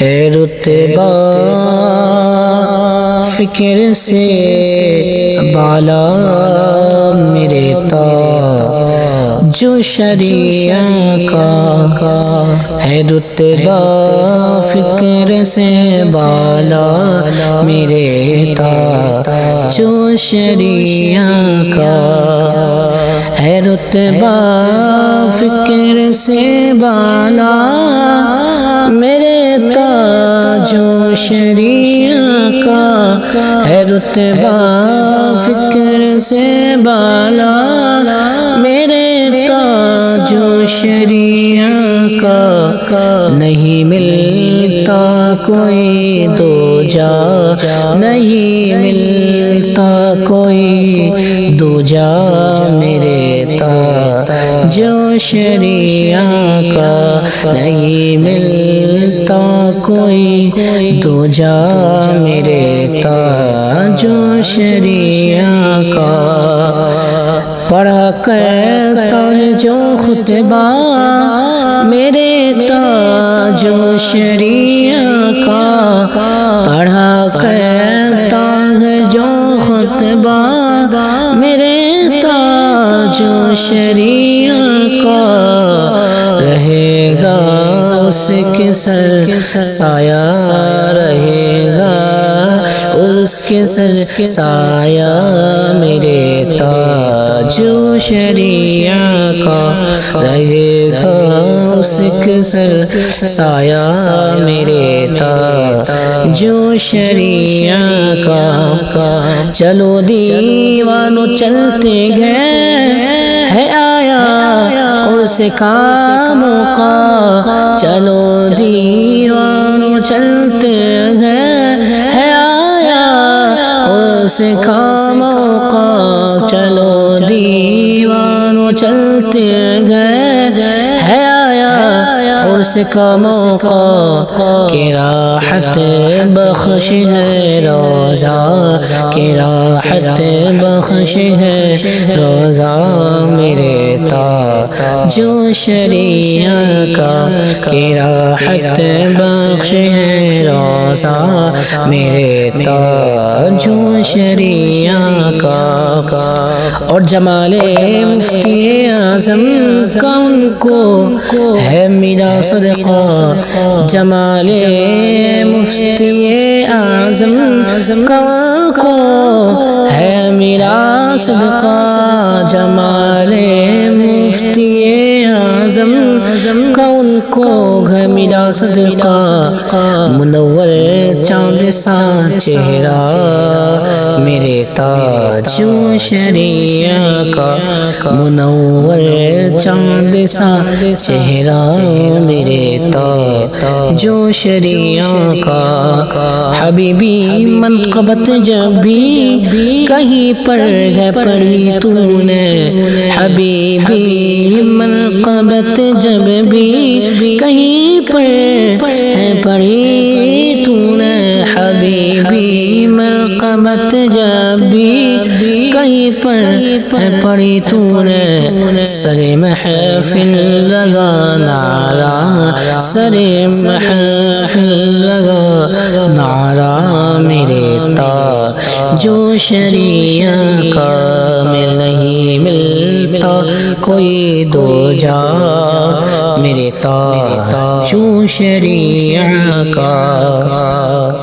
ہے رتبہ فکر سے بالا میرے تا جو شریعہ کا ہے رتبہ فکر سے بالا میرے تا جو شریعہ کا ہے رتبہ فکر سے بالا میرے تاج و شریعہ کا ہے رتبہ فکر سے بالا میرے تاج و شریعہ کا نہیں ملتا کوئی دو جا نہیں ملتا کوئی دو جا میرے تاج و شریعہ کا نہیں ملتا کوئی دو جا میرے تاج و شریعہ کا پڑھا کرتا ہے جو خطبہ میرے تاج و شریعہ کا پڑھا کرتا ہے جو خطبہ میرے تاج و شریعہ کا رہے گا اس کے سر سایہ رہے گا اس کے سر سایہ میرے تاج و شریعہ کا رہے گا اس کے سر سایہ میرے تاج و شریعہ کا چلو دیوانو چلتے گئے ہے آیا عرس کا موقع چلو دیوانو چلتے گئے ہے آیا عرس کا موقع چلو دیوانو چلتے گئے ہے آیا عرس کا موقع کہ راحت بخش ہے روزہ کہ راحت بخش ہے روزہ میرے تاج و شریعہ کا کہ راحت بخش ہے روزہ میرے تاج و شریعہ کا اور جمال مفتی اعظم کا ان کو ہے میرا صدقہ جمال مفتی اعظم کا ان کو ہے میرا صدقہ جمال مفتی اعظم کا ان کو ہے میرا صدقہ منور چاند سا چہرہ میرے تاج و شریعہ کا منور چاند سا چہرہ میرے تاج و شریعہ کا حبیبی منقبت جب بھی کہیں پر ہے پڑھی تو نے حبیبی منقبت جب بھی کہیں پر ہے پڑھی تو نے حبیبی منقبت جب بھی کہیں پر ہے پڑھی تو نے سر محفل لگا نعرہ سر محفل لگا نعرہ میرے تاج و شریعہ کا میں نہیں ملتا کوئی دو جا میرے تاج و شریعہ کا